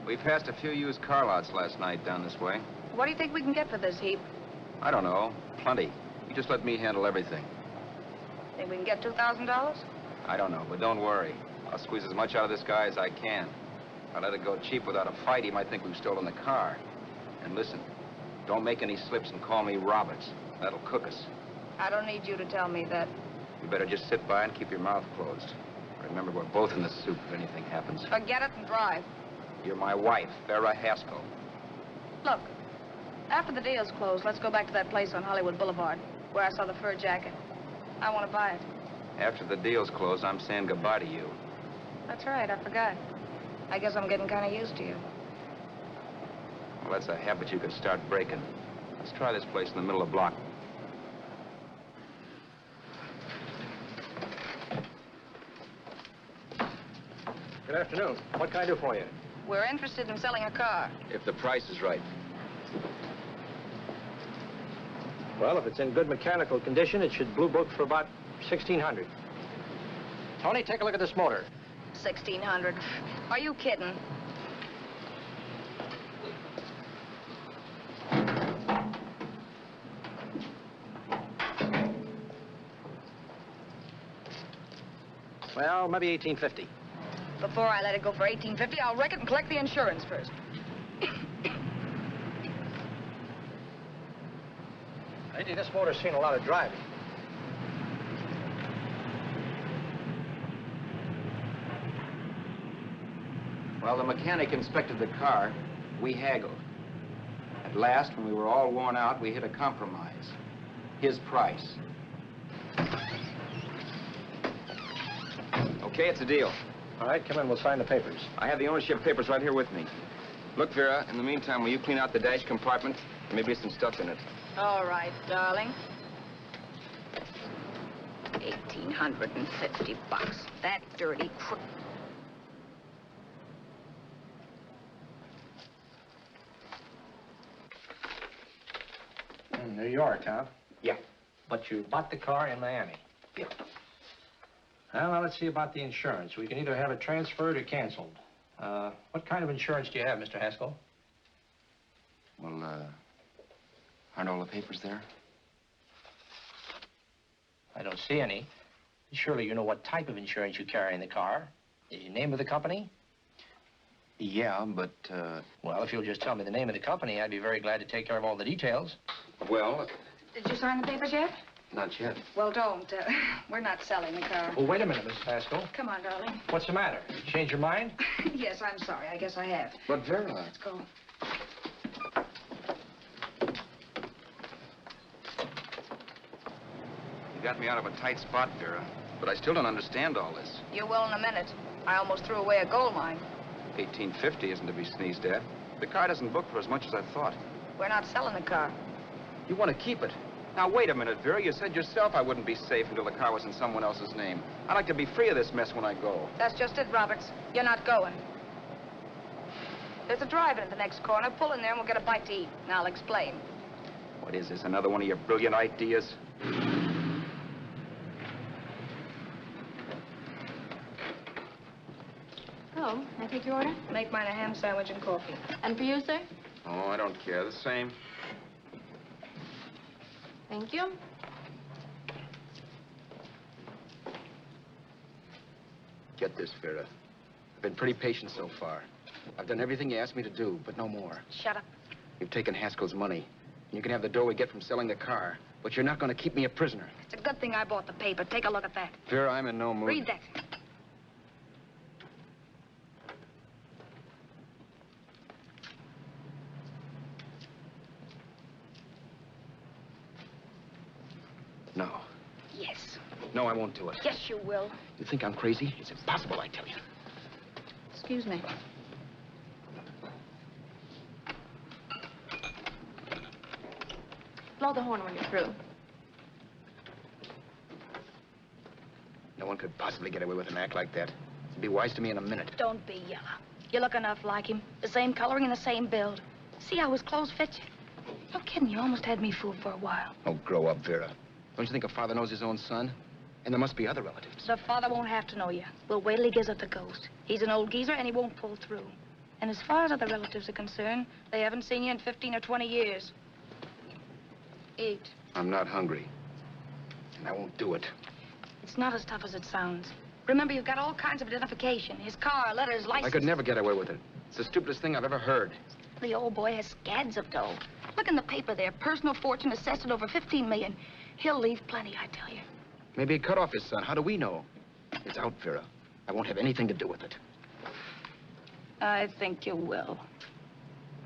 We passed a few used car lots last night down this way. What do you think we can get for this heap? I don't know. Plenty. You just let me handle everything. Think we can get $2,000? I don't know, but don't worry. I'll squeeze as much out of this guy as I can. If I let it go cheap without a fight, he might think we've stolen the car. And listen, don't make any slips and call me Roberts. That'll cook us. I don't need you to tell me that. You better just sit by and keep your mouth closed. Remember, we're both in the soup if anything happens. Forget it and drive. You're my wife, Vera Haskell. Look, After the deal's closed, let's go back to that place on Hollywood Boulevard where I saw the fur jacket. I want to buy it. After the deal's closed, I'm saying goodbye to you. That's right, I forgot. I guess I'm getting kind of used to you. Well, that's a habit you could start breaking. Let's try this place in the middle of the block. Good afternoon. What can I do for you? We're interested in selling a car. If the price is right. Well, if it's in good mechanical condition, it should blue book for about $1,600. Tony, take a look at this motor. 1,600. Are you kidding? Well, maybe $1,850. Before I let it go for $1,850, I'll wreck it and collect the insurance first. Lady, this motor's seen a lot of driving. Well, the mechanic inspected the car. We haggled. At last, when we were all worn out, we hit a compromise. His price. Okay, it's a deal. All right, come in. We'll sign the papers. I have the ownership papers right here with me. Look, Vera, in the meantime, will you clean out the dash compartment? Maybe some stuff in it. All right, darling. 1,850 bucks. That dirty crook. New York, huh? Yeah. But you bought the car in Miami? Yeah. Well, now let's see about the insurance. We can either have it transferred or canceled. What kind of insurance do you have, Mr. Haskell? Well, aren't all the papers there? I don't see any. Surely you know what type of insurance you carry in the car. The name of the company? Yeah, but, Well, if you'll just tell me the name of the company, I'd be very glad to take care of all the details. well, Did you sign the papers yet? not yet. Well, don't. We're not selling the car. Oh, wait a minute, Mrs. Haskell. Come on, darling. What's the matter? You changed your mind? Yes, I'm sorry. I guess I have. But, Vera... Let's go. You got me out of a tight spot, Vera. But I still don't understand all this. You will in a minute. I almost threw away a gold mine. 1850 isn't to be sneezed at. The car doesn't book for as much as I thought. We're not selling the car. You want to keep it. Now, wait a minute, Vera. You said yourself I wouldn't be safe until the car was in someone else's name. I'd like to be free of this mess when I go. That's just it, Roberts. You're not going. There's a drive-in at the next corner. Pull in there and we'll get a bite to eat. And I'll explain. What is this, another one of your brilliant ideas? Oh, can I take your order? Make mine a ham sandwich and coffee. And for you, sir? Oh, I don't care. The same. Thank you. Get this, Vera. I've been pretty patient so far. I've done everything you asked me to do, but no more. Shut up. You've taken Haskell's money. And you can have the dough we get from selling the car. But you're not going to keep me a prisoner. It's a good thing I bought the paper. Take a look at that. Vera, I'm in no mood. Read that. No. Yes. No, I won't do it. Yes, you will. You think I'm crazy? It's impossible, I tell you. Excuse me. Blow the horn when you're through. No one could possibly get away with an act like that. It'd be wise to me in a minute. Don't be yellow. You look enough like him. The same coloring and the same build. See how his clothes fit you? No kidding, you almost had me fooled for a while. Oh, grow up, Vera. Don't you think a father knows his own son? And there must be other relatives. The father won't have to know you. We'll wait till he gives up the ghost. He's an old geezer and he won't pull through. And as far as other relatives are concerned, they haven't seen you in 15 or 20 years. Eat. I'm not hungry. And I won't do it. It's not as tough as it sounds. Remember, you've got all kinds of identification. His car, letters, license. I could never get away with it. It's the stupidest thing I've ever heard. The old boy has scads of dough. Look in the paper there. Personal fortune assessed at over 15 million. He'll leave plenty, I tell you. Maybe he cut off his son. How do we know? It's out, Vera. I won't have anything to do with it. I think you will.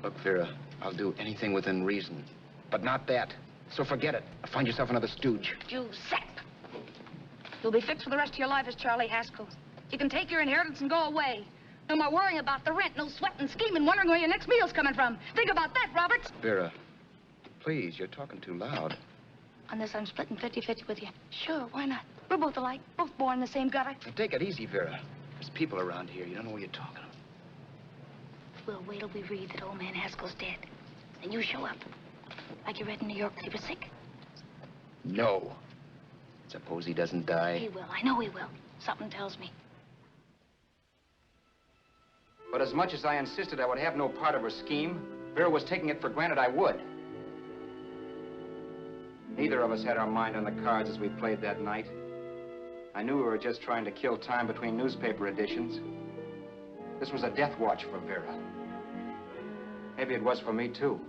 Look, Vera, I'll do anything within reason. But not that. So forget it. Find yourself another stooge. You sap. You'll be fixed for the rest of your life as Charlie Haskell. You can take your inheritance and go away. No more worrying about the rent, no sweating, scheming, wondering where your next meal's coming from. Think about that, Roberts. Vera, please, you're talking too loud. On this, I'm splitting 50-50 with you. Sure, why not? We're both alike, both born in the same gutter. Now, take it easy, Vera. There's people around here. You don't know what you're talking about. We'll wait till we read that old man Haskell's dead. And you show up. Like you read in New York that he was sick. No. Suppose he doesn't die. He will. I know he will. Something tells me. But as much as I insisted I would have no part of her scheme, Vera was taking it for granted I would. Neither of us had our mind on the cards as we played that night. I knew we were just trying to kill time between newspaper editions. This was a death watch for Vera. Maybe it was for me, too.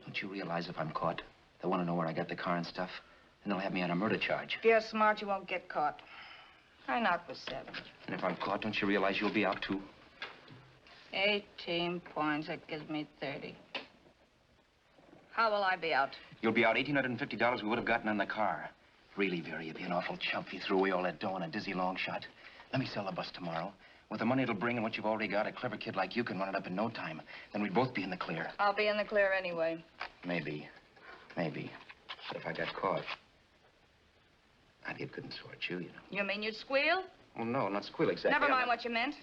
Don't you realize if I'm caught, they'll want to know where I got the car and stuff, and they'll have me on a murder charge. If you're smart, you won't get caught. I knock for 7. And if I'm caught, don't you realize you'll be out, too? 18 points. That gives me 30. How will I be out? You'll be out $1,850 we would have gotten on the car. Really, Vera, you'd be an awful chump if you threw away all that dough on a dizzy long shot. Let me sell the bus tomorrow. With the money it'll bring and what you've already got, a clever kid like you can run it up in no time. Then we'd both be in the clear. I'll be in the clear anyway. Maybe. Maybe. But if I got caught, I'd get good and sort you, you know. You mean you'd squeal? Oh, no, not squeal exactly. Never mind what you meant.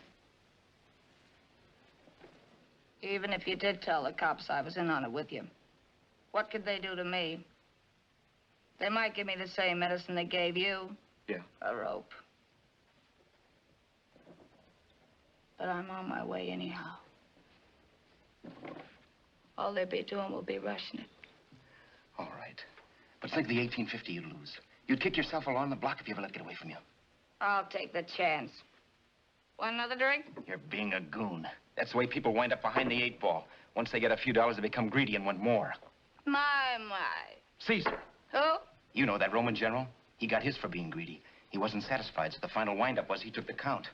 Even if you did tell the cops I was in on it with you, what could they do to me? They might give me the same medicine they gave you. Yeah. A rope. But I'm on my way anyhow. All they'll be doing will be rushing it. All right. But think of the $1,850 you'd lose. You'd kick yourself along the block if you ever let it get away from you. I'll take the chance. Want another drink? You're being a goon. That's the way people wind up behind the 8 ball. Once they get a few dollars, they become greedy and want more. My. Caesar. Who? You know that Roman general? He got his for being greedy. He wasn't satisfied, so the final wind-up was he took the count.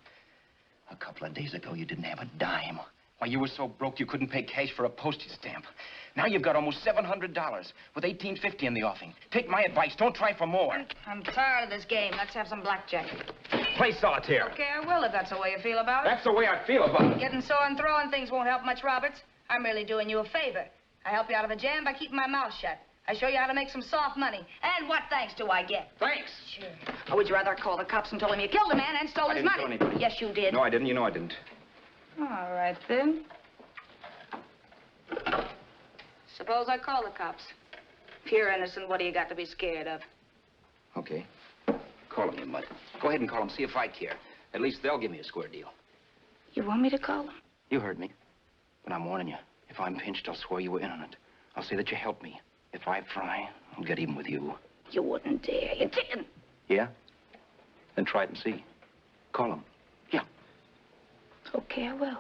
A couple of days ago, you didn't have a dime. Why, you were so broke you couldn't pay cash for a postage stamp. Now you've got almost $700 with $1,850 in the offing. Take my advice. Don't try for more. I'm tired of this game. Let's have some blackjack. Play solitaire. Okay, I will if that's the way you feel about it. That's the way I feel about it. Getting sore and throwing things won't help much, Roberts. I'm really doing you a favor. I help you out of a jam by keeping my mouth shut. I show you how to make some soft money. And what thanks do I get? Thanks. Sure. Or would you rather call the cops and tell them you killed a man and stole his money? I didn't kill anybody. Yes, you did. No, I didn't. You know I didn't. All right, then. Suppose I call the cops. If you're innocent, what do you got to be scared of? Okay. Call them, you mutt. Go ahead and call them. See if I care. At least they'll give me a square deal. You want me to call them? You heard me. But I'm warning you. If I'm pinched, I'll swear you were in on it. I'll say that you helped me. If I fry, I'll get even with you. You wouldn't dare. You're kidding. Yeah? Then try it and see. Call them. Yeah. Okay, I will.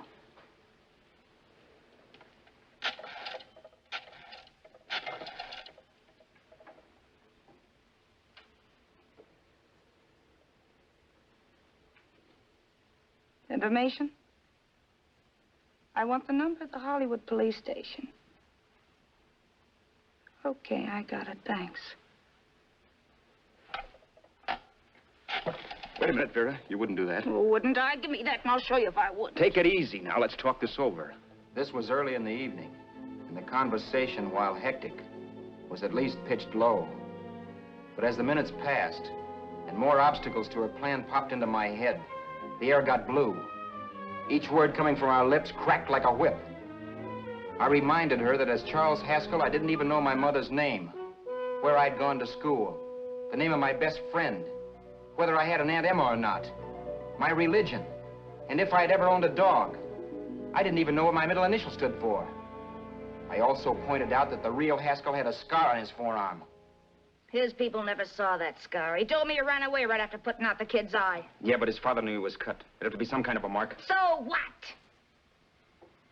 Information? I want the number of the Hollywood police station. Okay, I got it. Thanks. Wait a minute, Vera. You wouldn't do that. Oh, wouldn't I? Give me that and I'll show you if I would. Take it easy now. Let's talk this over. This was early in the evening, and the conversation, while hectic, was at least pitched low. But as the minutes passed, and more obstacles to her plan popped into my head, the air got blue. Each word coming from our lips cracked like a whip. I reminded her that as Charles Haskell, I didn't even know my mother's name, where I'd gone to school, the name of my best friend, whether I had an Aunt Emma or not, my religion, and if I'd ever owned a dog. I didn't even know what my middle initial stood for. I also pointed out that the real Haskell had a scar on his forearm. His people never saw that scar. He told me he ran away right after putting out the kid's eye. Yeah, but his father knew he was cut. It'd have to be some kind of a mark. So what?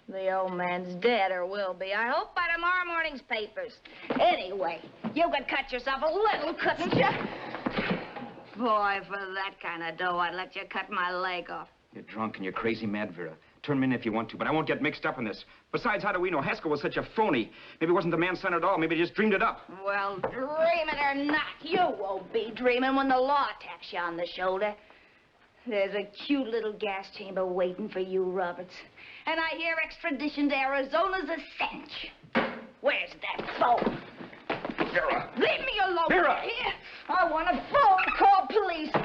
The old man's dead, or will be. I hope by tomorrow morning's papers. Anyway, you could cut yourself a little, couldn't you? Boy, for that kind of dough, I'd let you cut my leg off. You're drunk and you're crazy mad, Vera. Turn him in if you want to, but I won't get mixed up in this. Besides, how do we know? Haskell was such a phony. Maybe he wasn't the man's son at all. Maybe he just dreamed it up. Well, dreaming or not, you won't be dreaming when the law taps you on the shoulder. There's a cute little gas chamber waiting for you, Roberts. And I hear extradition to Arizona's a cinch. Where's that phone? Vera! Leave me alone. Vera! Here. I want a phone. Call police.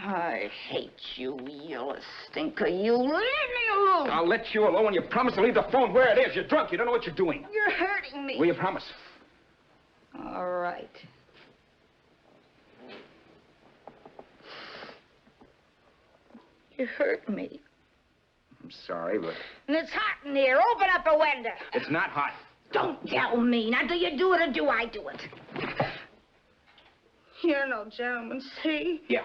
I hate you, yellow stinker. You leave me alone. I'll let you alone when you promise to leave the phone where it is. You're drunk. You don't know what you're doing. You're hurting me. Will you promise? All right. You hurt me. I'm sorry, but... And it's hot in here. Open up a window. It's not hot. Don't tell me. Now, do you do it or do I do it? You're no gentleman, see? Yeah.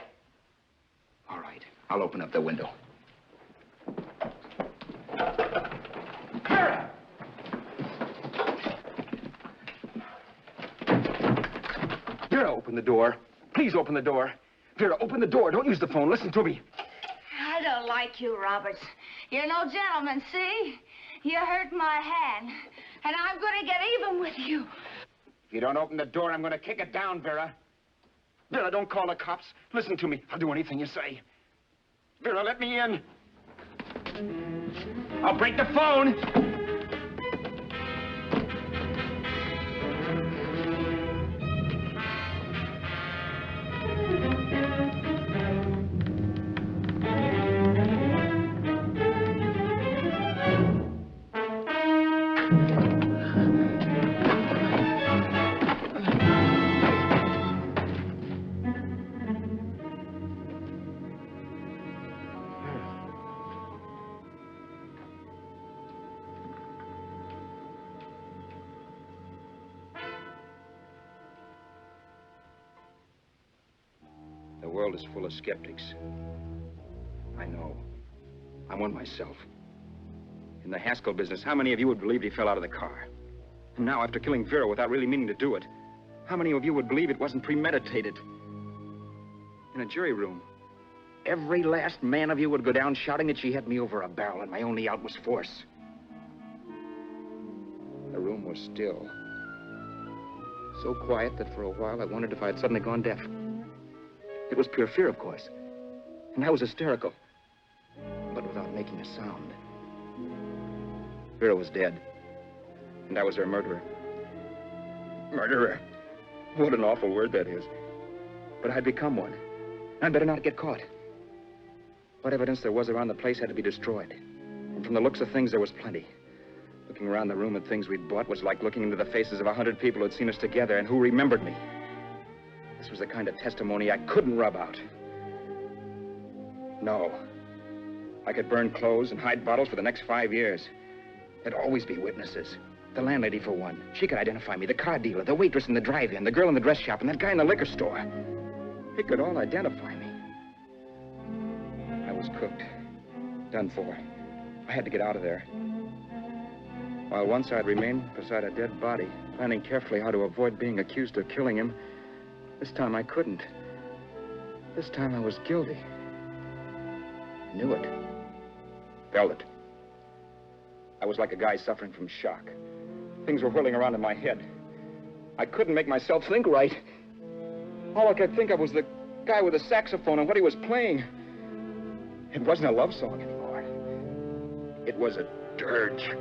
All right. I'll open up the window. Vera! Vera, open the door. Please open the door. Vera, open the door. Don't use the phone. Listen to me. I don't like you, Roberts. You're no gentleman, see? You hurt my hand, and I'm going to get even with you. If you don't open the door, I'm going to kick it down, Vera. Vera, don't call the cops. Listen to me. I'll do anything you say. Vera, let me in. I'll break the phone. The world is full of skeptics. I know. I'm one myself. In the Haskell business, how many of you would believe he fell out of the car? And now, after killing Vera without really meaning to do it, how many of you would believe it wasn't premeditated? In a jury room, every last man of you would go down shouting that she had me over a barrel and my only out was force. The room was still. So quiet that for a while I wondered if I had suddenly gone deaf. It was pure fear, of course. And I was hysterical. But without making a sound. Vera was dead. And I was her murderer. Murderer. What an awful word that is. But I'd become one. I'd better not get caught. What evidence there was around the place had to be destroyed. And from the looks of things, there was plenty. Looking around the room at things we'd bought was like looking into the faces of 100 people who'd seen us together and who remembered me. This was the kind of testimony I couldn't rub out. No. I could burn clothes and hide bottles for the next 5 years. There'd always be witnesses. The landlady, for one. She could identify me. The car dealer, the waitress in the drive-in, the girl in the dress shop, and that guy in the liquor store. They could all identify me. I was cooked. Done for. I had to get out of there. While once I'd remained beside a dead body, planning carefully how to avoid being accused of killing him, this time I couldn't. This time I was guilty. I knew it. Felt it. I was like a guy suffering from shock. Things were whirling around in my head. I couldn't make myself think right. All I could think of was the guy with the saxophone and what he was playing. It wasn't a love song anymore. It was a dirge.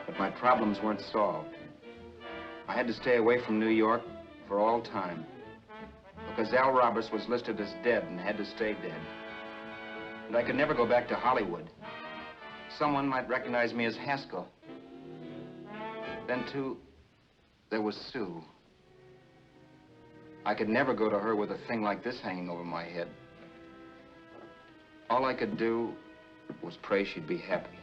But my problems weren't solved. I had to stay away from New York for all time. Because Al Roberts was listed as dead and had to stay dead. And I could never go back to Hollywood. Someone might recognize me as Haskell. Then, too, there was Sue. I could never go to her with a thing like this hanging over my head. All I could do was pray she'd be happy.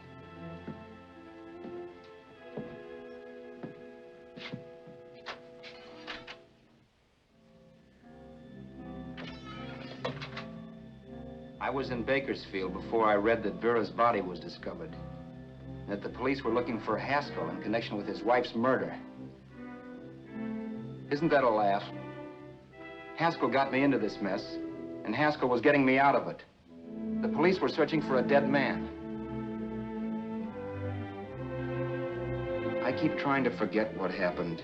I was in Bakersfield before I read that Vera's body was discovered, and that the police were looking for Haskell in connection with his wife's murder. Isn't that a laugh? Haskell got me into this mess, and Haskell was getting me out of it. The police were searching for a dead man. I keep trying to forget what happened,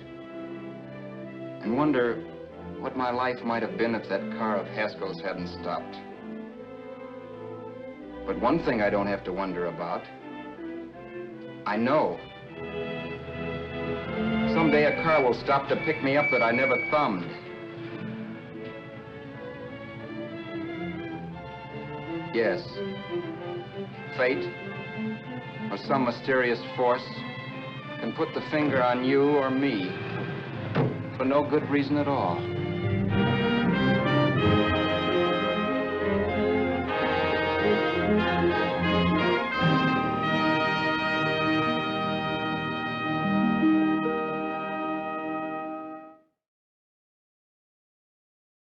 and wonder what my life might have been if that car of Haskell's hadn't stopped. But one thing I don't have to wonder about. I know. Someday a car will stop to pick me up that I never thumbed. Yes. Fate, or some mysterious force, can put the finger on you or me for no good reason at all.